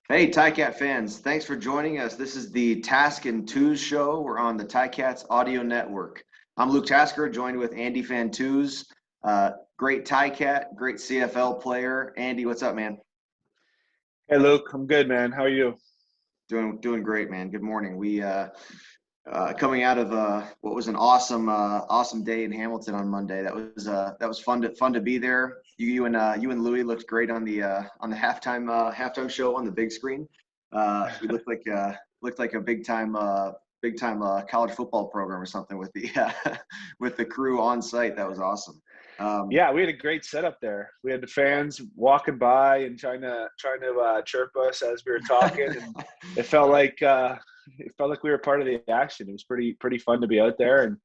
Hey, Ticat fans, thanks for joining us. This is the Task and Twos show. We're on the Ticats audio network. I'm Luke Tasker, joined with Andy Fantuz, great Ticat, great CFL player. Andy, what's up, man? Hey Luke, I'm good, man. How are you? Doing great, man. Good morning. We coming out of what was an awesome day in Hamilton on Monday. That was fun to be there. You and Louis looked great on the halftime show on the big screen. We looked like a big time college football program or something with the with the crew on site. That was awesome. Um, Yeah, we had a great setup there. We had the fans walking by and trying to chirp us as we were talking, and it felt like we were part of the action. It was pretty fun to be out there, and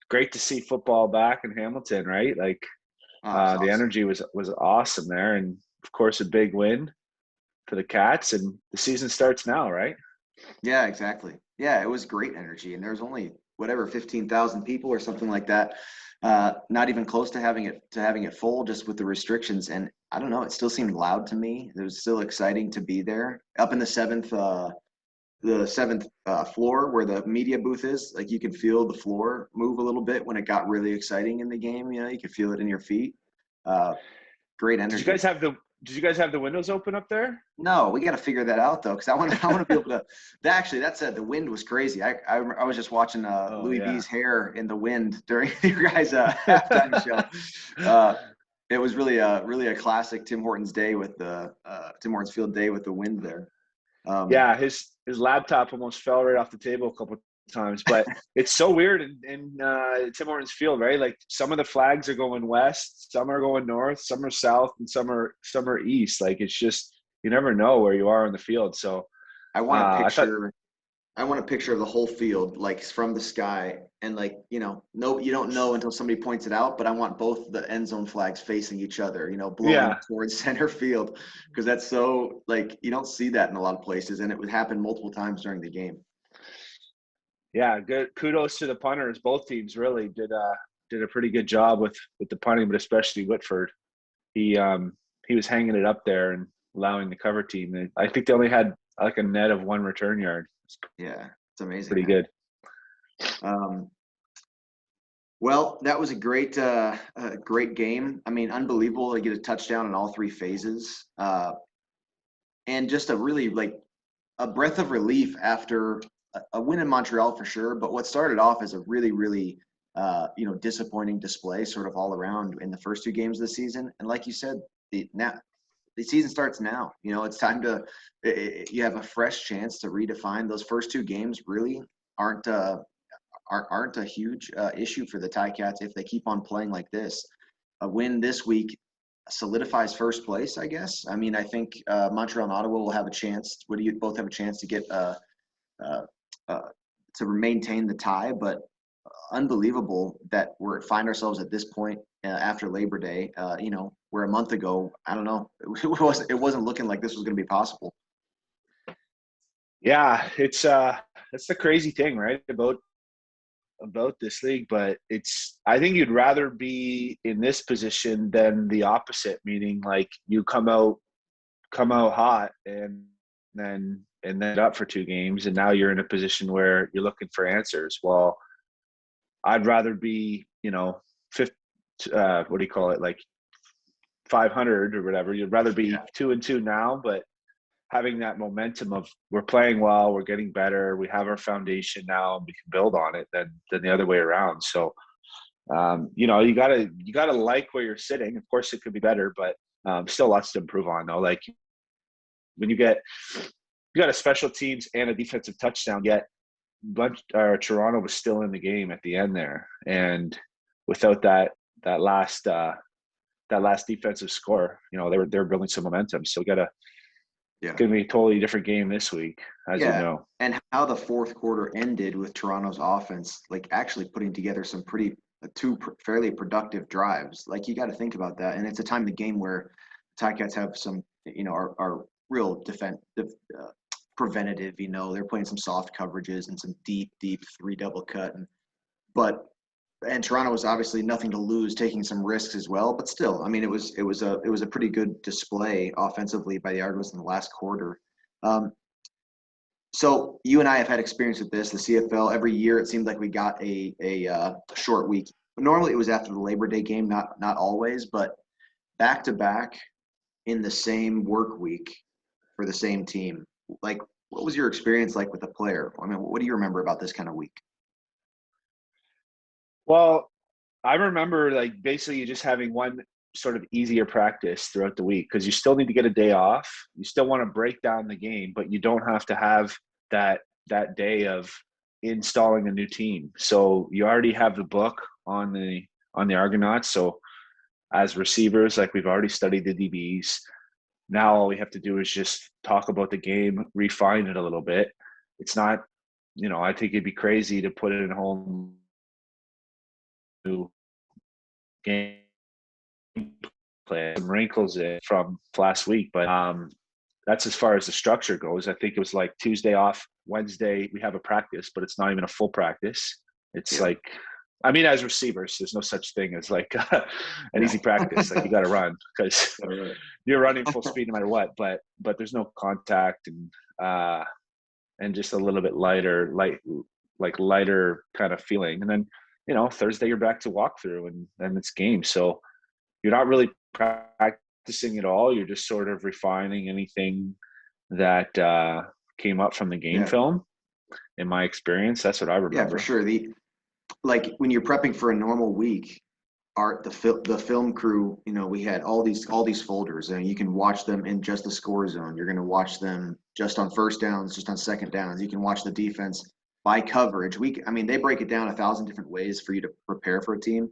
great to see football back in Hamilton. Right, like oh, it was the awesome. energy was awesome there, and of course a big win for the Cats, and the season starts now. Right? Yeah, exactly. Yeah, it was great energy, and there was only whatever 15,000 people or something like that. Not even close to having it full, just with the restrictions. And I don't know, it still seemed loud to me. It was still exciting to be there, up in the seventh floor where the media booth is. Like you could feel the floor move a little bit when it got really exciting in the game. You could feel it in your feet. Uh, Great Did you energy. guys have the Did you guys have the windows open up there? No, we got to figure that out though, because I want to be able to. That said, the wind was crazy. I was just watching Oh Louis yeah. V's hair in the wind during your guys' halftime show. Uh, it was really a classic Tim Hortons day with the Tim Hortons Field day with the wind there. Um, Yeah, his laptop almost fell right off the table a couple of times. But it's so weird in Tim Hortons Field, right? Like some of the flags are going west, some are going north, some are south, and some are east. Like it's just you never know where you are in the field. So I want a I thought, picture. I want a picture of the whole field, like from the sky, and like no, you don't know until somebody points it out. But I want both the end zone flags facing each other, blowing yeah, towards center field, because that's so like you don't see that in a lot of places, and it would happen multiple times during the game. yeah, good. Kudos to the punters. Both teams really did a pretty good job with the punting, but especially Whitford. He was hanging it up there and allowing the cover team. And I think they only had like a net of one return yard. It's Yeah, it's amazing, pretty man. good. Um, well, that was a great game. I mean, unbelievable to get a touchdown in all three phases, and just a really like a breath of relief after a win in Montreal for sure. But what started off as a really disappointing display, sort of all around in the first two games of the season. And like you said, the season starts now. It's time to you have a fresh chance to redefine. Those first two games really aren't uh, aren't a huge issue for the Ticats if they keep on playing like this. A win this week solidifies first place, I guess. I mean, I think Montreal and Ottawa will have a chance. Would you both have a chance to get uh, uh, to maintain the tie? But unbelievable that we're find ourselves at this point after Labor Day. Where a month ago, I don't know, it wasn't looking like this was going to be possible. Yeah, it's that's the crazy thing, right? About this league, but it's I think you'd rather be in this position than the opposite, meaning like you come out hot and then up for two games and now you're in a position where you're looking for answers. Well, I'd rather be, fifth, what do you call it, like 500 or whatever. You'd rather be Yeah. 2-2 now, but having that momentum of we're playing well, we're getting better, we have our foundation now, and we can build on it than the other way around. So you gotta like where you're sitting. Of course, it could be better, but still lots to improve on. Though, like when you got a special teams and a defensive touchdown, yet Toronto was still in the game at the end there, and without that last defensive score, they were building some momentum. So we got to Yeah. going to be a totally different game this week, as you Yeah, know. and how the fourth quarter ended with Toronto's offense, like actually putting together some fairly productive drives. Like you got to think about that, and it's a time in the game where Ticats have some, are real defensive, preventative. They're playing some soft coverages and some deep three double cut, but and Toronto was obviously nothing to lose, taking some risks as well. But still, I mean, it was a pretty good display offensively by the Argos in the last quarter. Um, so you and I have had experience with this. The CFL every year it seemed like we got a short week. Normally it was after the Labor Day game, not always, but back to back in the same work week for the same team. Like, what was your experience like with the player? I mean, what do you remember about this kind of week? Well, I remember like basically just having one sort of easier practice throughout the week because you still need to get a day off. You still want to break down the game, but you don't have to have that day of installing a new team. So you already have the book on the Argonauts. So as receivers, like we've already studied the DBs. Now all we have to do is just talk about the game, refine it a little bit. It's not, I think it'd be crazy to put in a whole new game plan, some wrinkles in from last week, but that's as far as the structure goes. I think it was like Tuesday off, Wednesday we have a practice, but it's not even a full practice. It's Yeah. like, I mean, as receivers, there's no such thing as like an Yeah. easy practice. Like you got to run because All right. you're running full speed no matter what. But there's no contact and just a little bit lighter kind of feeling. And then Thursday you're back to walkthrough and it's game. So you're not really practicing at all. You're just sort of refining anything that came up from the game Yeah. film. In my experience, that's what I Yeah, for remember. sure. Like when you're prepping for a normal week, the film crew, we had all these folders, and you can watch them in just the score zone. You're going to watch them just on first downs, just on second downs. You can watch the defense by coverage. I mean, they break it down 1,000 different ways for you to prepare for a team.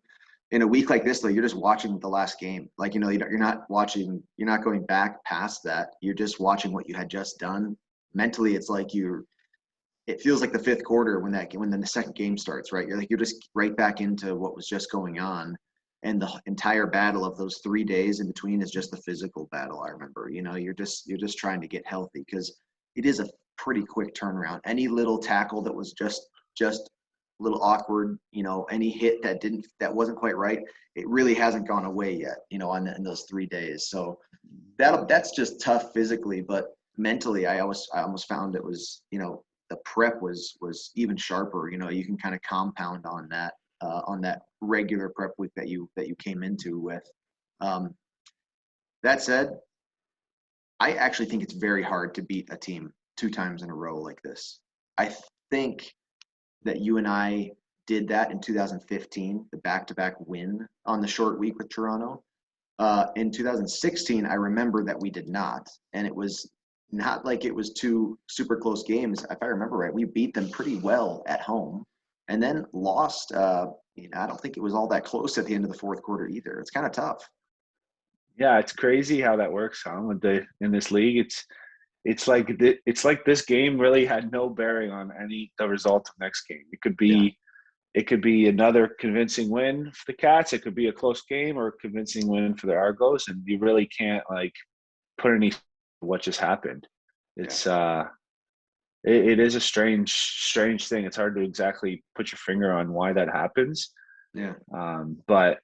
In a week like this, though, you're just watching the last game. Like, you're not going back past that. You're just watching what you had just done. Mentally, it feels like the fifth quarter when the second game starts, right? You're just right back into what was just going on, and the entire battle of those 3 days in between is just the physical battle. I remember, you're just trying to get healthy because it is a pretty quick turnaround. Any little tackle that was just a little awkward, any hit that wasn't quite right, it really hasn't gone away yet, in those 3 days. So that's just tough physically, but mentally, I almost found it was, the prep was even sharper. You can kind of compound on that regular prep week that you came into with. Um, that said, I actually think it's very hard to beat a team 2 times in a row like this. I think that you and I did that in 2015, the back-to-back win on the short week with Toronto. In 2016, I remember that we did not, and it was not like it was two super close games. If I remember right, we beat them pretty well at home, and then lost. I don't think it was all that close at the end of the fourth quarter either. It's kind of tough. Yeah, it's crazy how that works, huh? In this league, it's like this game really had no bearing on the result of next game. Yeah, It could be another convincing win for the Cats. It could be a close game or a convincing win for the Argos, and you really can't like put any what just happened. yeah, It's it is a strange thing. It's hard to exactly put your finger on why that happens. yeah, But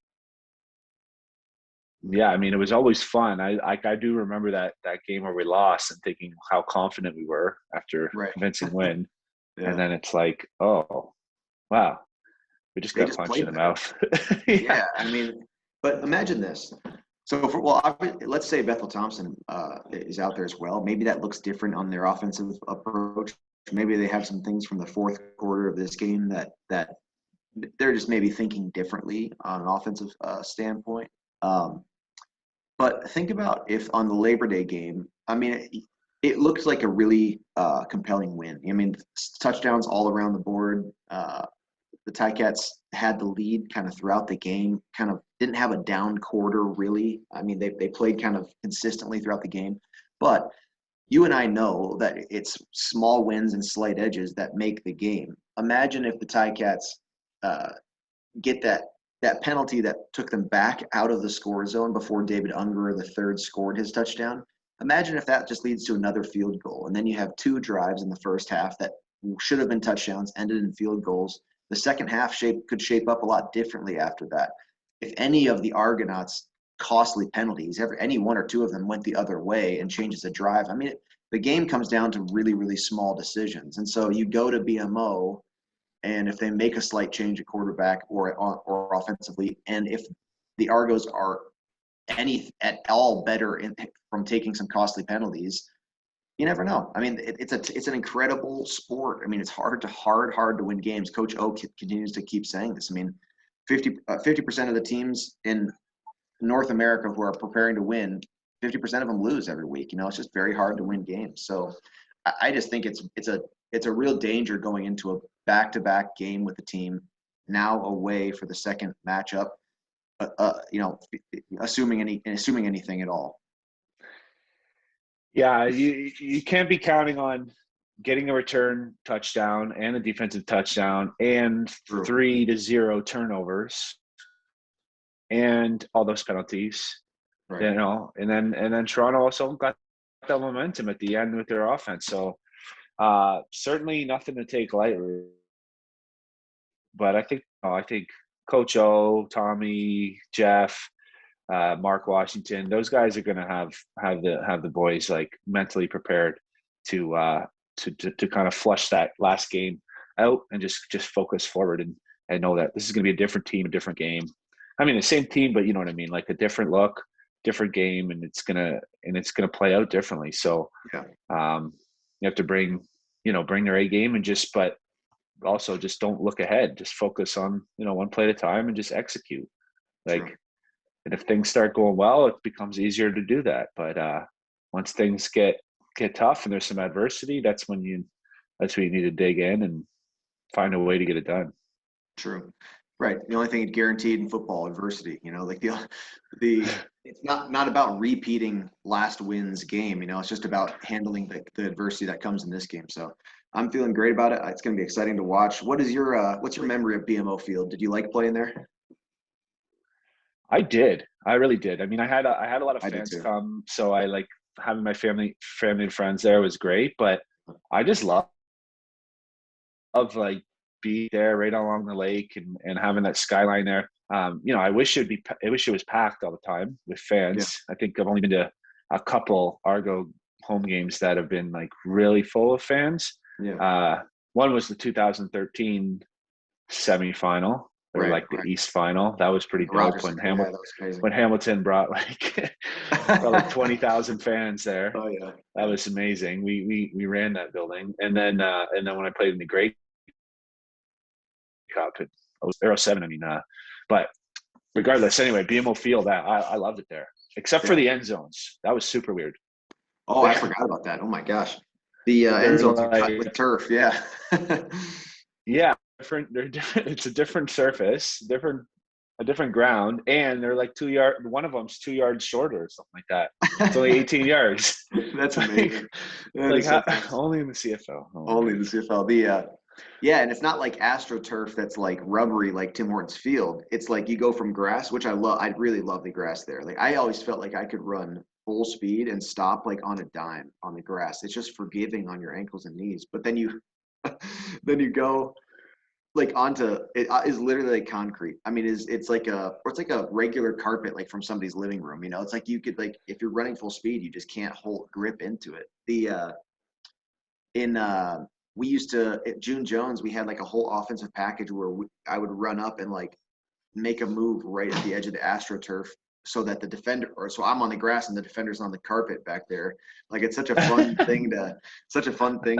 yeah, I mean, it was always fun. I do remember that game where we lost and thinking how confident we were after a right. convincing win, and Yeah, then it's like, oh wow, we just they got just punched in played the better. mouth. Yeah. Yeah, I mean, but imagine this. So, let's say Bethel Thompson is out there as well. Maybe that looks different on their offensive approach. Maybe they have some things from the fourth quarter of this game that they're just maybe thinking differently on an offensive standpoint. Um, but think about if on the Labor Day game, I mean, it looked like a really compelling win. I mean, touchdowns all around the board. The Ticats had the lead kind of throughout the game, kind of didn't have a down quarter really. I mean, they played kind of consistently throughout the game. But you and I know that it's small wins and slight edges that make the game. Imagine if the Ticats uh, get that penalty that took them back out of the score zone before David Unger, the third, scored his touchdown. Imagine if that just leads to another field goal, and then you have 2 drives in the first half that should have been touchdowns, ended in field goals. The second half could shape up a lot differently after that. If any of the Argonauts' costly penalties, any one or two of them went the other way and changes the drive, I mean, the game comes down to really, really small decisions. And so you go to BMO, and if they make a slight change at quarterback or offensively, and if the Argos are any at all better from taking some costly penalties, you never know. I mean, it's an incredible sport. I mean, it's hard to win games. Coach O continues to keep saying this. I mean, 50% of the teams in North America who are preparing to win, 50% of them lose every week. You know, it's just very hard to win games. So I just think it's a real danger going into a back-to-back game with the team now away for the second matchup. You know, assuming anything at all. Yeah, you can't be counting on getting a return touchdown and a defensive touchdown and 3-0 turnovers and all those penalties. Right. You know, and then Toronto also got that momentum at the end with their offense. So certainly nothing to take lightly. But I think Coach O, Tommy, Jeff, Mark Washington, those guys are going to have the boys like mentally prepared to kind of flush that last game out and just focus forward and know that this is going to be a different team, a different game. I mean, the same team, but you know what I mean, like a different look, different game, and it's gonna play out differently. So you have to bring their A game but also just don't look ahead. Just focus on one play at a time and just execute. And if things start going well, it becomes easier to do that. But once things get tough and there's some adversity, that's when you need to dig in and find a way to get it done. True. Right. The only thing guaranteed in football, adversity. You know, like the it's not about repeating last win's game. You know, it's just about handling the adversity that comes in this game. So I'm feeling great about it. It's going to be exciting to watch. What's your memory of BMO Field? Did you like playing there? I did. I really did. I mean, I had a lot of fans come, so I like having my family and friends there was great. But I just love like be there right along the lake and having that skyline there. I wish it was packed all the time with fans. Yeah. I think I've only been to a couple Argo home games that have been like really full of fans. Yeah. One was the 2013 semifinal, or the East final. That was pretty dope when Hamilton brought like 20,000 fans there. Oh yeah, that was amazing. We ran that building, and then when I played in the Grey Cup, it was 07. I mean, but regardless, anyway, BMO Field, I loved it there, except for the end zones. That was super weird. Oh, I forgot about that. Oh my gosh, the end zones are cut with turf. Yeah. Yeah, they're different. It's a different surface, a different ground, and they're like 2 yards. One of them's 2 yards shorter or something like that. It's only 18 yards. That's amazing. Only in the CFL. Only in the CFL. Yeah, and it's not like AstroTurf that's like rubbery like Tim Hortons Field. It's like you go from grass, which I love. I really love the grass there. Like I always felt like I could run full speed and stop like on a dime on the grass. It's just forgiving on your ankles and knees. But then you go like onto it is literally like concrete. I mean, it's like a regular carpet like from somebody's living room. You know, it's like you could like if you're running full speed, you just can't hold grip into it. We used to at June Jones, we had like a whole offensive package where I would run up and like make a move right at the edge of the AstroTurf so that so I'm on the grass and the defender's on the carpet back there. Like it's such a fun thing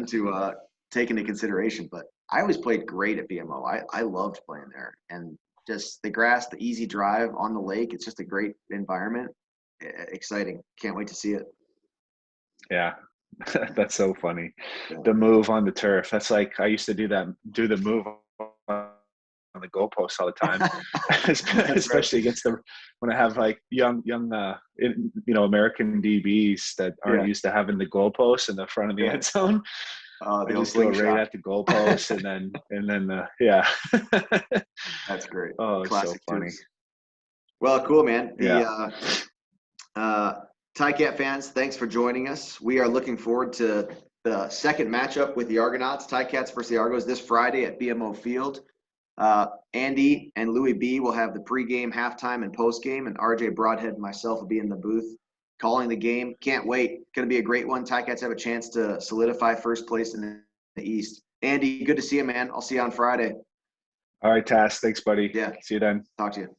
to take into consideration. But I always played great at BMO. I loved playing there, and just the grass, the easy drive on the lake. It's just a great environment. Exciting. Can't wait to see it. Yeah. That's so funny. Yeah. The move on the turf. That's like I used to do the move on the goalpost all the time, especially against when I have like young American DBs that aren't used to having the goalpost in the front of the end zone. I just go right at the goalpost and then yeah. That's great. Oh, classic. So funny. Well, cool, man. Ticat fans, thanks for joining us. We are looking forward to the second matchup with the Argonauts, Ticats versus the Argos, this Friday at BMO Field. Andy and Louis B will have the pregame, halftime, and postgame, and RJ Broadhead and myself will be in the booth calling the game. Can't wait. Going to be a great one. Ticats have a chance to solidify first place in the East. Andy, good to see you, man. I'll see you on Friday. All right, Tass. Thanks, buddy. Yeah. See you then. Talk to you.